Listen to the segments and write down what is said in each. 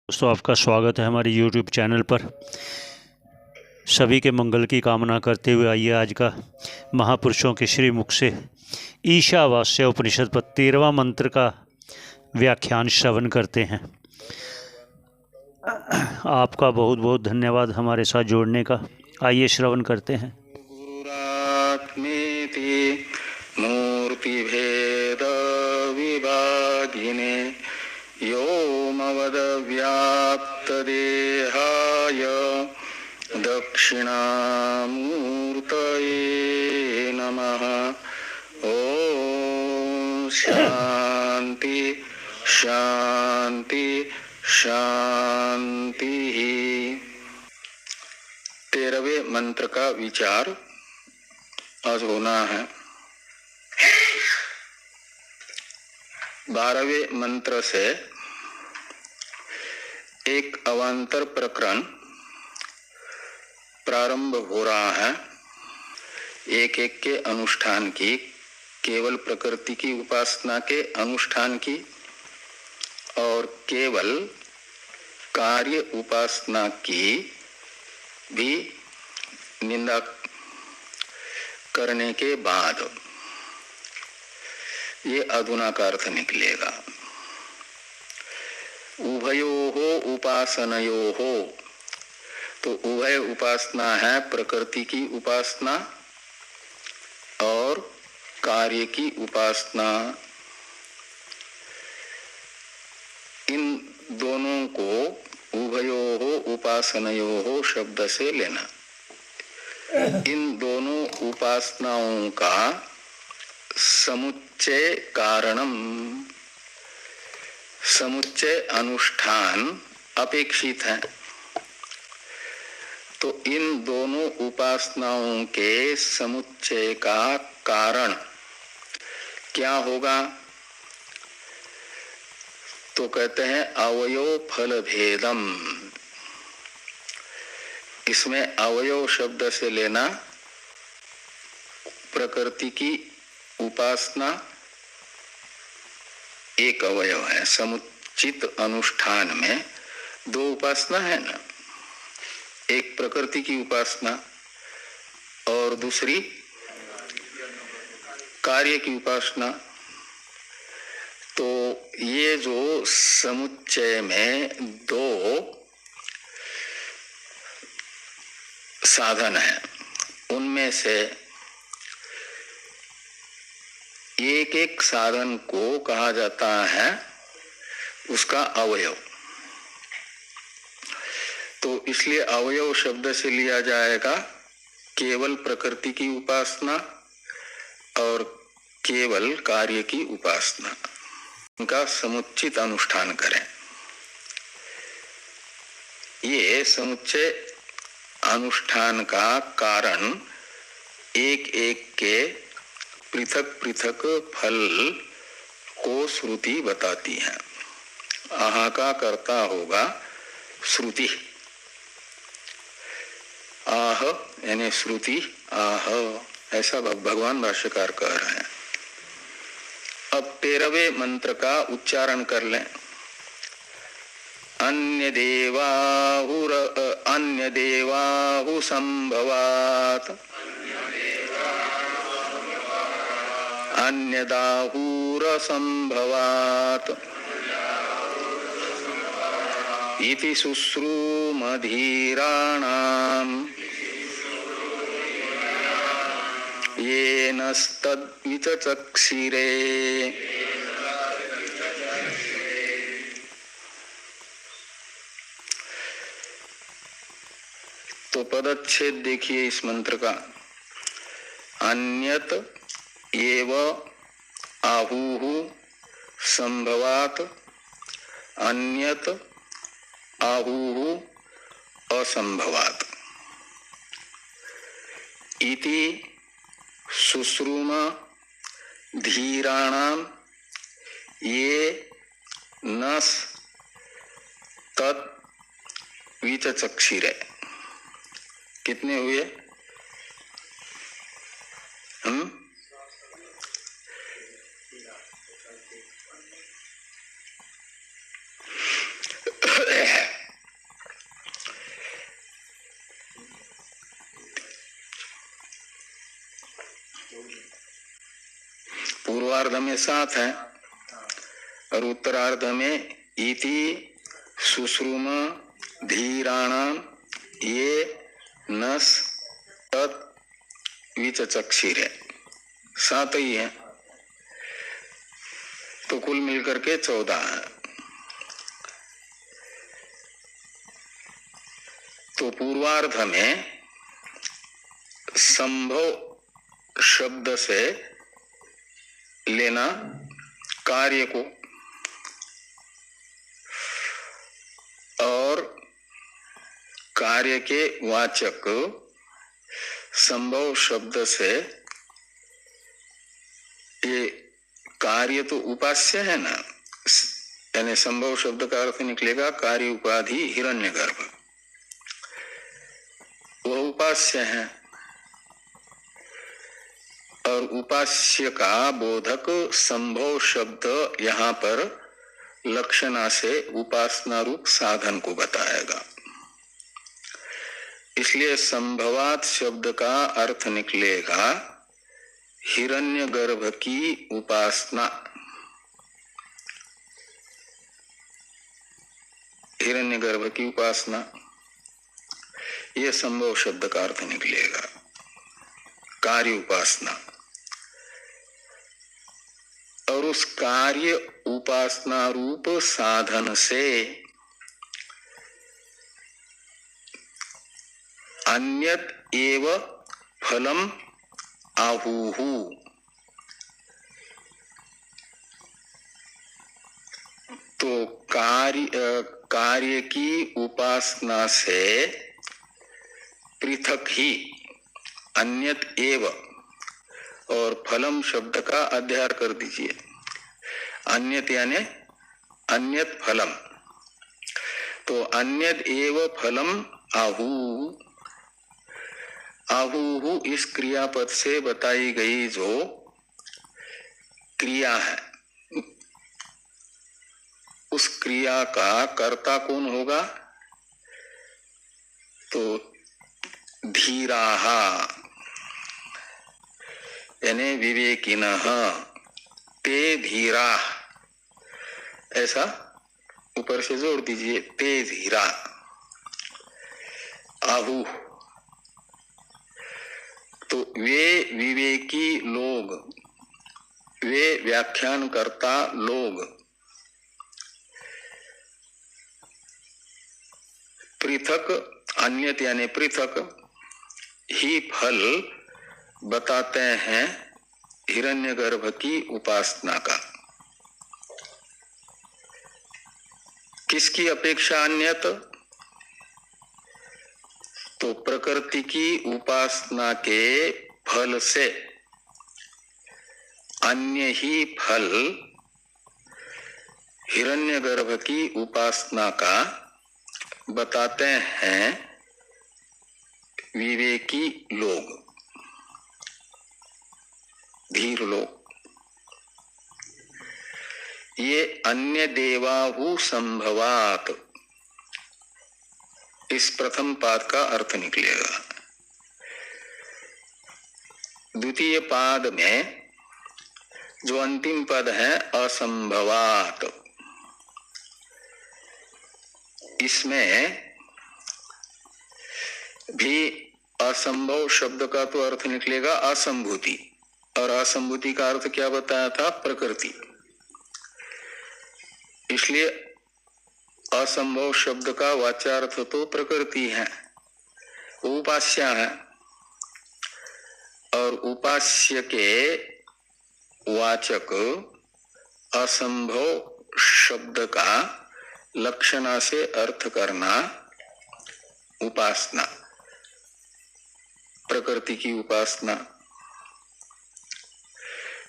दोस्तों, आपका स्वागत है हमारे YouTube चैनल पर। सभी के मंगल की कामना करते हुए आइए आज का महापुरुषों के श्री मुख से ईशावास्य उपनिषद पर 13वां मंत्र का व्याख्यान श्रवण करते हैं। आपका बहुत बहुत धन्यवाद हमारे साथ जोड़ने का। आइए श्रवण करते हैं। मूर्तिभेद विभागिने व्याप्तदेहाय दक्षिणामूर्तये नमः। ओम शांति शांति शांति। 13वें मंत्र का विचार आज होना है। 12वें मंत्र से एक अवान्तर प्रकरण प्रारंभ हो रहा है। एक एक के अनुष्ठान की, केवल प्रकृति की उपासना के अनुष्ठान की और केवल कार्य उपासना की भी निंदा करने के बाद ये अधुना का अर्थ निकलेगा। उभयोहो उपासनयोहो, तो उभय उपासना है प्रकृति की उपासना और कार्य की उपासना। इन दोनों को उभयोहो उपासनयोहो शब्द से लेना। इन दोनों उपासनाओं का समुच्चय कारणम, समुच्चय अनुष्ठान अपेक्षित है। तो इन दोनों उपासनाओं के समुच्चय का कारण क्या होगा? तो कहते हैं अवयव फल भेदम। इसमें अवयव शब्द से लेना प्रकृति की उपासना एक अवयव है। समुचित अनुष्ठान में दो उपासना है ना, एक प्रकृति की उपासना और दूसरी कार्य की उपासना। तो ये जो समुच्चय में दो साधन है, उनमें से एक एक साधन को कहा जाता है उसका अवयव। तो इसलिए अवयव शब्द से लिया जाएगा केवल प्रकृति की उपासना और केवल कार्य की उपासना। उनका समुचित अनुष्ठान करें। ये समुच्चय अनुष्ठान का कारण एक एक के पृथक पृथक फल को श्रुति बताती है। आहा का कर्ता होगा श्रुति। आह यानी श्रुति आह, ऐसा भगवान भाष्यकार कह रहे हैं। अब 13वें मंत्र का उच्चारण कर लें। अन्य देवाहु संभवात अन्यदाहुरसंभवात् इति शुश्रूमधीराणाम् येनस्तद्विचक्षिरे। तो पदच्छेद देखिए इस मंत्र का। अन्यत एव आहूहु संभवात अन्यत आहूहु असंभवात इति शुश्रूम धीराणाम ये नस तत् विचक्षिरे। कितने हुए? पूर्वार्ध में 7 है और उत्तरार्ध में इति सुश्रुम धीराणाम ये नस तत् विचक्षिर है, 7 ही है, तो कुल मिलकर के 14 है। तो पूर्वार्ध में संभव शब्द से लेना कार्य को और कार्य के वाचक संभव शब्द से, ये कार्य तो उपास्य है ना, यानी संभव शब्द का अर्थ निकलेगा कार्य उपाधि हिरण्यगर्भ, वह उपास्य है और उपास्य का बोधक संभव शब्द यहाँ पर लक्षणा से उपासना रूप साधन को बताएगा। इसलिए संभवात शब्द का अर्थ निकलेगा हिरण्यगर्भ की उपासना। हिरण्यगर्भ की उपासना, यह संभव शब्द का अर्थ निकलेगा, कार्य उपासना। और उस कार्य उपासना रूप साधन से अन्यत एव फलम आहुहु, तो कार्य की उपासना से पृथक ही अन्यत एव, और फलम शब्द का अध्यार कर दीजिए, अन्यत यानी अन्यत फलम, तो अन्यत एव फलम आहु, आहु इस क्रियापद से बताई गई जो क्रिया है, उस क्रिया का कर्ता कौन होगा, तो धीराहा यानी विवेकिनः, ते धीरा, ऐसा ऊपर से जोड़ दीजिए, ते धीरा आहु, तो वे विवेकी लोग, वे व्याख्यानकर्ता लोग पृथक, अन्यत यानी पृथक ही फल बताते हैं हिरण्यगर्भ की उपासना का। किसकी अपेक्षा अन्यत, तो प्रकृति की उपासना के फल से अन्य ही फल हिरण्यगर्भ की उपासना का बताते हैं विवेकी लोग, धीर लोग। ये अन्य देवाहु संभवात, इस प्रथम पाद का अर्थ निकलेगा। द्वितीय पाद में जो अंतिम पद है असंभवात, इसमें भी असंभव शब्द का तो अर्थ निकलेगा असंभूति, और असंभूति का अर्थ क्या बताया था, प्रकृति। इसलिए असंभव शब्द का वाच्यार्थ तो प्रकृति है, उपास्य है, और उपास्य के वाचक असंभव शब्द का लक्षणा से अर्थ करना उपासना, प्रकृति की उपासना।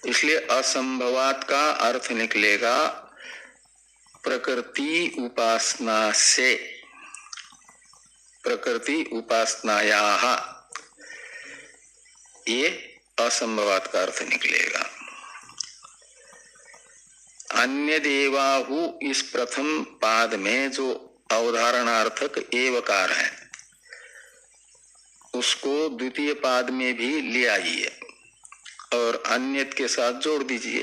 इसलिए असंभवात का अर्थ निकलेगा प्रकृति उपासना से, प्रकृति उपासनायाः, ये असंभवात का अर्थ निकलेगा। अन्य देवाहु इस प्रथम पाद में जो अवधारणार्थक एवकार है उसको द्वितीय पाद में भी ले आइए और अन्यत के साथ जोड़ दीजिए,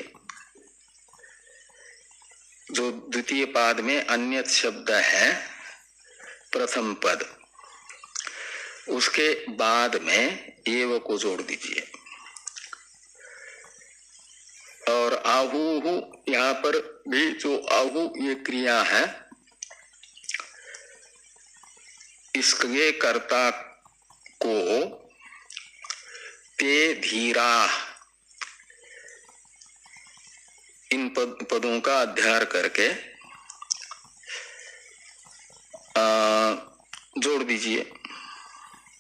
जो द्वितीय पाद में अन्यत शब्द है प्रथम पद, उसके बाद में एव को जोड़ दीजिए। और आहू, यहाँ पर भी जो आहू ये क्रिया है, इसके कर्ता को ते धीरा इन पदों का अध्ययन करके जोड़ दीजिए।